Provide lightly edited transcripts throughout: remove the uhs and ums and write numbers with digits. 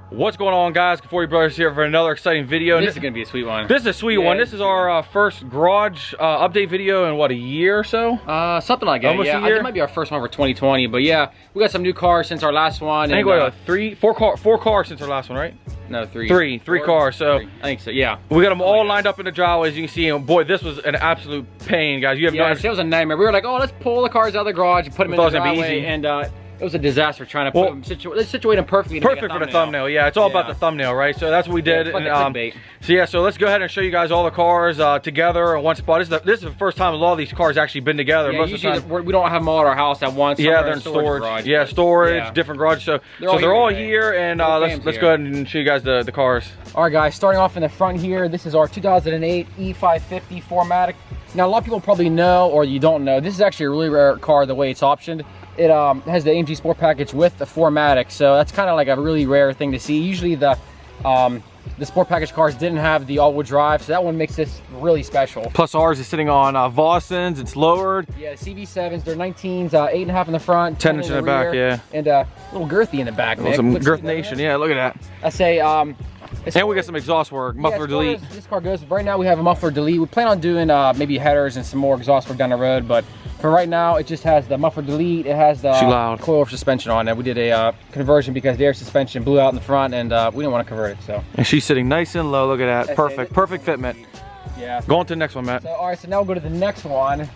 What's going on, guys? Corey Brothers here for another exciting video. This is gonna be a sweet one. This is a sweet one. This is our first garage update video in what, a year or so? Something like that. Almost yeah, a year? I think it might be our first one for 2020. But yeah, we got some new cars since our last one. I think we got four cars since our last one, right? No, three. Three cars. So I think so. Yeah. We got them all lined up in the driveway, as you can see. And boy, this was an absolute pain, guys. You have it was a nightmare. We were like, oh, let's pull the cars out of the garage and put them in the driveway, and it was a disaster trying to put them situate them perfectly. Perfect for the thumbnail. Yeah, it's all about the thumbnail, right? So that's what we did. So let's go ahead and show you guys all the cars together in one spot. This is the first time a lot of these cars actually been together. Yeah, usually we don't have them all at our house at once. Yeah, they're in storage. Garage, yeah, storage, different garages. So they're all here, and let's go ahead and show you guys the cars. All right, guys. Starting off in the front here, this is our 2008 E550 4MATIC. Now, a lot of people probably know, or you don't know, this is actually a really rare car the way it's optioned. It has the AMG Sport Package with the 4MATIC, so that's kind of like a really rare thing to see. Usually the Sport Package cars didn't have the all-wheel drive, so that one makes this really special. Plus ours is sitting on Vossens, it's lowered. Yeah, CV7s, they're 19s, 8.5 in the front, 10 inch in the back, yeah. And a little girthy in the back, Nick. Some Girth Nation, yeah, look at that. I say, and we got some exhaust work, muffler delete. This car goes, right now we have a muffler delete. We plan on doing maybe headers and some more exhaust work down the road, but for right now, it just has the muffler delete. It has the coil suspension on it. We did a conversion because the air suspension blew out in the front, and we didn't want to convert it. So. And she's sitting nice and low. Look at that. Perfect fitment. Yeah. Go on to the next one, Matt. So, all right. So now we'll go to the next one.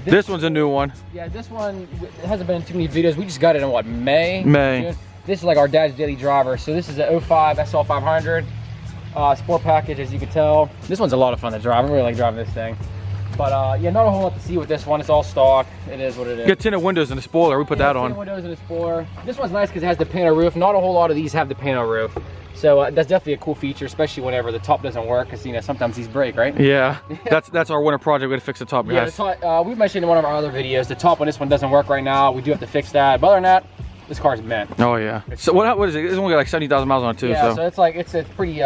This one's a new one. Yeah. This one, it hasn't been in too many videos. We just got it in what, May? May. June? This is like our dad's daily driver. So this is a 05 SL500 Sport Package, as you can tell. This one's a lot of fun to drive. I really like driving this thing. But yeah, not a whole lot to see with this one. It's all stock. It is what it is. Get tinted windows and a spoiler. We put that on. Tinted windows and a spoiler. This one's nice because it has the panel roof. Not a whole lot of these have the panel roof. So that's definitely a cool feature, especially whenever the top doesn't work, because you know sometimes these break, right? Yeah, that's our winter project. We got to fix the top, guys. Yeah, we mentioned in one of our other videos, the top on this one doesn't work right now. We do have to fix that. But other than that, this car's mint. Oh yeah. So what is it? It's only got like 70,000 miles on it too. Yeah, so it's like it's pretty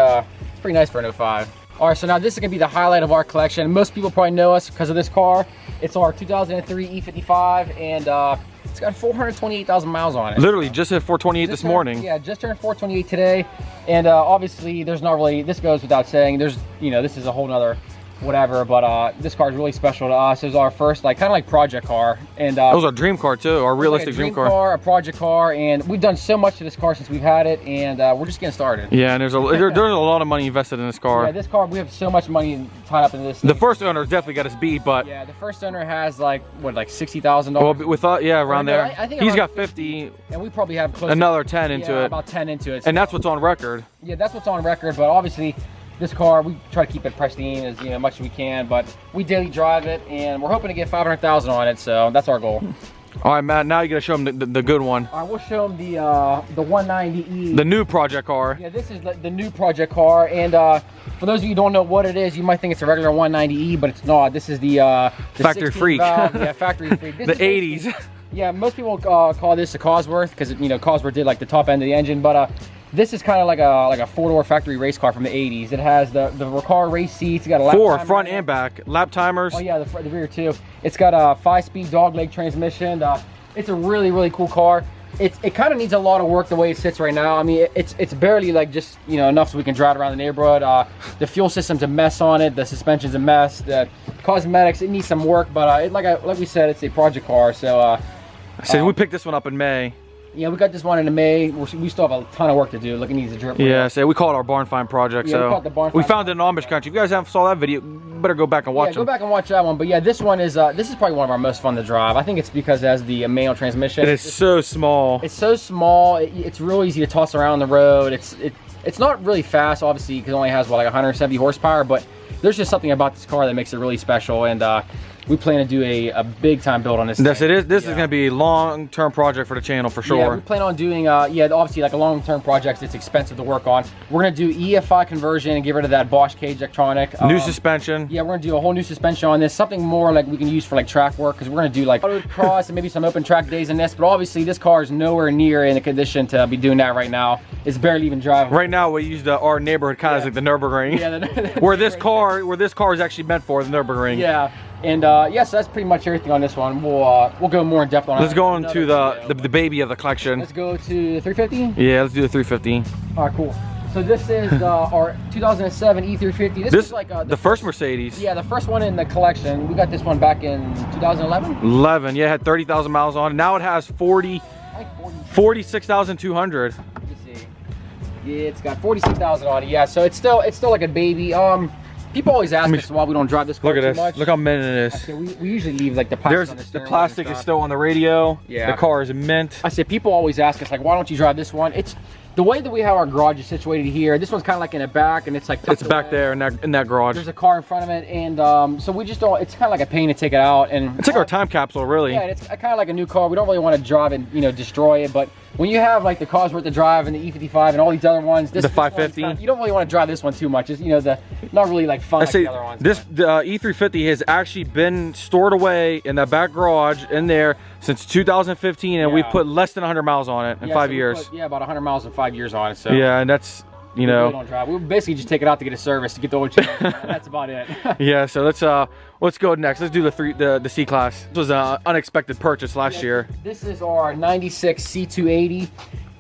nice for an 05. All right, so now this is gonna be the highlight of our collection. Most people probably know us because of this car. It's our 2003 E55, and it's got 428,000 miles on it. Literally just hit 428 this morning. Yeah, just turned 428 today. And obviously, there's not really, this goes without saying, there's, you know, this is a whole nother whatever, but this car is really special to us. It was our first, like, kind of like project car. And it was our dream car too, our realistic dream car. A project car, and we've done so much to this car since we've had it, and we're just getting started. Yeah, and there's a lot of money invested in this car. Yeah, this car, we have so much money tied up in this thing. The first owner definitely got us beat, but yeah, the first owner has like what, like $60,000. Well, we thought, yeah, around there. I think he's got 50, and we probably have close another 10 into it. About 10 into it. And that's what's on record. Yeah, that's what's on record, but obviously this car, we try to keep it pristine as much as we can, but we daily drive it, and we're hoping to get 500,000 on it, so that's our goal. All right, Matt, now you gotta show them the good one. All right, we'll show them the 190E. The new project car. Yeah, this is the new project car, and for those of you who don't know what it is, you might think it's a regular 190E, but it's not. This is the factory freak. Yeah, factory freak. This the 80s. Yeah, most people call this a Cosworth because Cosworth did like the top end of the engine, but this is kind of like a four-door factory race car from the 80s. It has the car race seats. It's got a lap timer front and back lap timers. Oh yeah, the rear too. It's got a 5-speed dogleg transmission. It's a really cool car. It kind of needs a lot of work the way it sits right now. I mean, it's barely like just enough so we can drive around the neighborhood. The fuel system's a mess on it. The suspension's a mess. The cosmetics, it needs some work. But like we said, it's a project car. So we picked this one up in May. Yeah, we got this one in May. We still have a ton of work to do. Look, it needs a drip. Yeah, so we call it our barn find project. Yeah, so we call it the barn find. We found it in Amish country. If you guys haven't saw that video, better go back and watch them. Go back and watch that one. But yeah, this one is this is probably one of our most fun to drive. I think it's because it has the manual transmission. It is so small. It's so small. It's real easy to toss around the road. It's not really fast, obviously, because it only has what, like 170 horsepower. But there's just something about this car that makes it really special, and we plan to do a big time build on this. Yes, it is. This is going to be a long-term project for the channel for sure. Yeah, we plan on doing obviously like a long-term project. It's expensive to work on. We're going to do EFI conversion and get rid of that Bosch cage electronic. New suspension. Yeah, we're going to do a whole new suspension on this. Something more like we can use for like track work, because we're going to do like autocross and maybe some open track days in this. But obviously this car is nowhere near in the condition to be doing that right now. It's barely even driving. Right now we use our neighborhood kind of as like the Nürburgring. Yeah, where this car is actually meant for, the Nürburgring. Yeah. And yes, that's pretty much everything on this one. We'll go more in depth on it. Let's go into the baby of the collection. Let's go to the 350. Yeah, let's do the 350. All right, cool. So this is our 2007 E350. This is like the first Mercedes. Yeah, the first one in the collection. We got this one back in 2011. 11, yeah, it had 30,000 miles on it. Now it has 46,200. Let's see. Yeah, it's got 46,000 on it. Yeah, so it's still like a baby. People always ask us why we don't drive this car too much. Look at this. Look how mint it is. We usually leave like the plastic on the steering the plastic is still on the radio. Yeah. The car is mint. I said people always ask us like, why don't you drive this one? It's the way that we have our garage is situated here. This one's kind of like in the back, and it's like it's back away. There in that garage. There's a car in front of it, and so we just don't. It's kind of like a pain to take it out, and it's like our time capsule, really. Yeah, it's kind of like a new car. We don't really want to drive and destroy it, but when you have like the Cosworth to drive and the E55 and all these other ones, the 550, you don't really want to drive this one too much. It's not really like fun. Like the other ones. The E350 has actually been stored away in that back garage in there since 2015, and we've put less than 100 miles on it in 5 years. About 100 miles in 5 years on it. So yeah, and that's we really don't drive. We basically just take it out to get a service to get the oil change. That's about it. Yeah, so let's go next. Let's do the C class. This was an unexpected purchase last year. This is our 96 C280,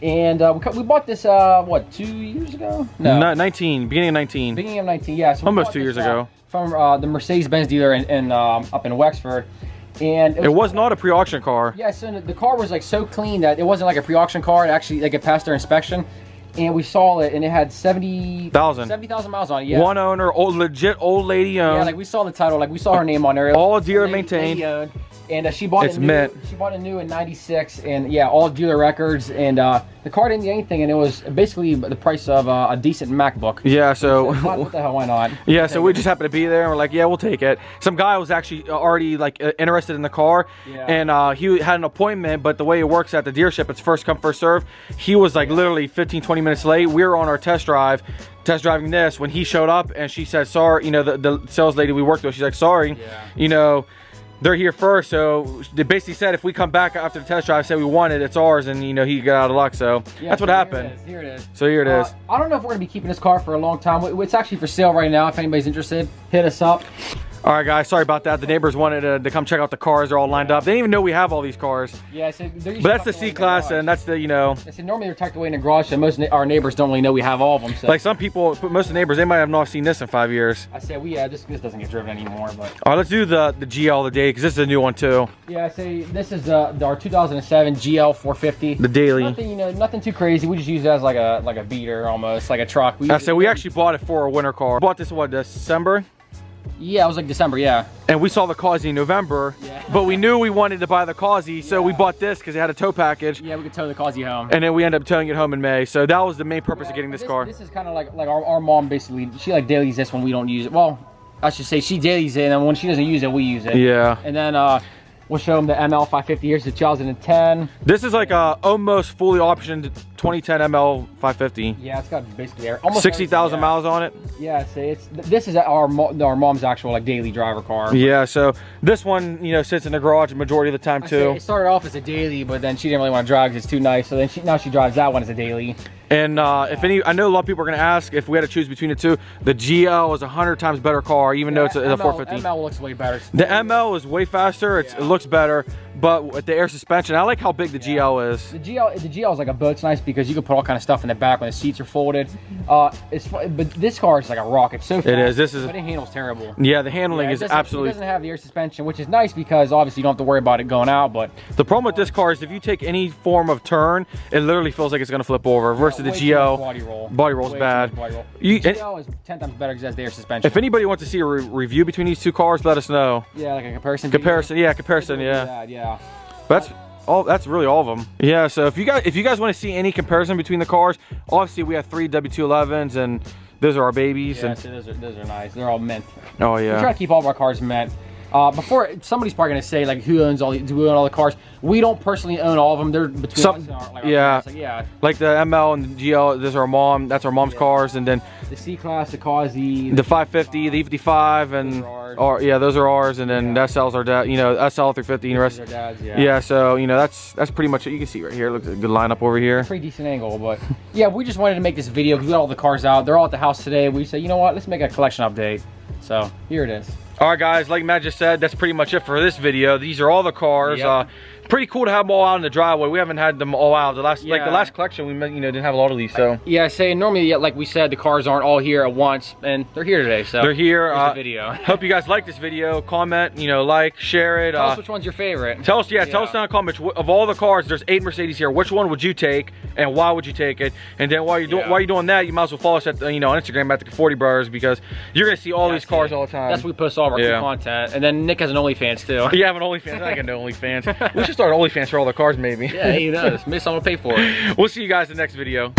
and we bought this what, 2 years ago? No, 19, beginning of 19. Beginning of 19, yeah. So almost 2 years ago. From the Mercedes-Benz dealer in up in Wexford. And it was not a pre-auction car. Yeah, so the car was like so clean that it wasn't like a pre-auction car. It actually like it passed their inspection, and we saw it, and it had 70,000 miles on it. Yeah. One owner, legit old lady owned. Yeah, like we saw the title, like we saw her name on there. All dealer maintained. And she bought it new. She bought it new in '96, and yeah, all dealer records. And the car didn't need anything, and it was basically the price of a decent MacBook. Yeah, so what the hell? Why not? Yeah, so we just happened to be there, and we're like, yeah, we'll take it. Some guy was actually already like interested in the car, and he had an appointment. But the way it works at the dealership, it's first come first serve. He was like literally 15-20 minutes late. We were on our test driving this when he showed up, and she said, sorry, the sales lady we worked with, she's like, sorry, they're here first, so they basically said if we come back after the test drive, say we want it, it's ours, and he got out of luck. So that's what happened. Here it is. So here it is. I don't know if we're gonna be keeping this car for a long time. It's actually for sale right now. If anybody's interested, hit us up. All right, guys, sorry about that. The neighbors wanted to come check out the cars. They're all lined up. They didn't even know we have all these cars. Yeah, but that's the C class, and that's the, I said normally they're tucked away in the garage, so most our neighbors don't really know we have all of them. So. Like some people, most of the neighbors, they might have not seen this in 5 years. I said, this doesn't get driven anymore. But all right, let's do the GL the day, because this is a new one too. Yeah, I say this is our 2007 GL 450. The daily. Nothing too crazy. We just use it as like a beater almost, like a truck. I said we actually bought it for a winter car. Bought this what, December? Yeah, it was like December, yeah. And we saw the Causey in November, but we knew we wanted to buy the Causey, so we bought this because it had a tow package. Yeah, we could tow the Causey home. And then we ended up towing it home in May, so that was the main purpose of getting this car. This is kind of like our mom basically, she like dailies this when we don't use it. Well, I should say she dailies it, and then when she doesn't use it, we use it. Yeah. And then we'll show them the ML 550. Here's the 2010. This is like a almost fully optioned 2010 ML 550. Yeah, it's got basically almost 60,000 miles on it. Yeah, so this is our mom's actual like daily driver car. Yeah, so this one sits in the garage the majority of the time too. It started off as a daily, but then she didn't really want to drive because it's too nice. So then now she drives that one as a daily. And I know a lot of people are going to ask if we had to choose between the two. The GL is 100 times better car, even though it's a 450. ML looks way better. The ML is way faster. It looks better, but with the air suspension, I like how big the GL is. The GL is like a boat. It's nice because you can put all kind of stuff in the back when the seats are folded. But this car is like a rocket. It's so fast. It is. But it handles terrible. Yeah, the handling is absolutely. It doesn't have the air suspension, which is nice because obviously you don't have to worry about it going out. But the problem with this car is if you take any form of turn, it literally feels like it's going to flip over. Versus the GL, body roll's bad. The GL is 10 times better because it has the air suspension. If anybody wants to see a review between these two cars, let us know. Yeah, like a comparison. Comparison. Yeah. But that's really all of them. Yeah, so if you guys want to see any comparison between the cars, obviously we have 3 W211s, and those are our babies. Yeah, so those are nice. They're all mint. Oh yeah. We try to keep all of our cars mint. Before somebody's probably gonna say like, who owns all the cars? We don't personally own all of them. They're between us and our parents. Like the ML and the GL, those are our mom. That's our mom's cars, and then the C class, the Causey, the 550, the E55, and those are ours. And then that sells our dad. SL 350 and the rest. Our dad's, so that's pretty much it. You can see right here. Looks like a good lineup over here. Pretty decent angle, but yeah, we just wanted to make this video because we got all the cars out. They're all at the house today. We said, you know what? Let's make a collection update. So here it is. All right, guys, like Matt just said, that's pretty much it for this video. These are all the cars. Yep. Pretty cool to have them all out in the driveway. We haven't had them all out. The last collection, we didn't have a lot of these. So yeah, say normally, like we said, the cars aren't all here at once, and they're here today. So they're here. The video. Hope you guys like this video. Comment, like, share it. Tell us which one's your favorite. Tell us, tell us down in the comments of all the cars. There's 8 Mercedes here. Which one would you take, and why would you take it? And then while you're doing that, you might as well follow us at on Instagram at the 40 Brothers, because you're gonna see all these cars all the time. That's where we post all of our cool content. And then Nick has an OnlyFans too. You have an OnlyFans? I got no OnlyFans. We should start an OnlyFans for all the cars, maybe. Yeah, he does. Maybe someone will pay for it. We'll see you guys in the next video.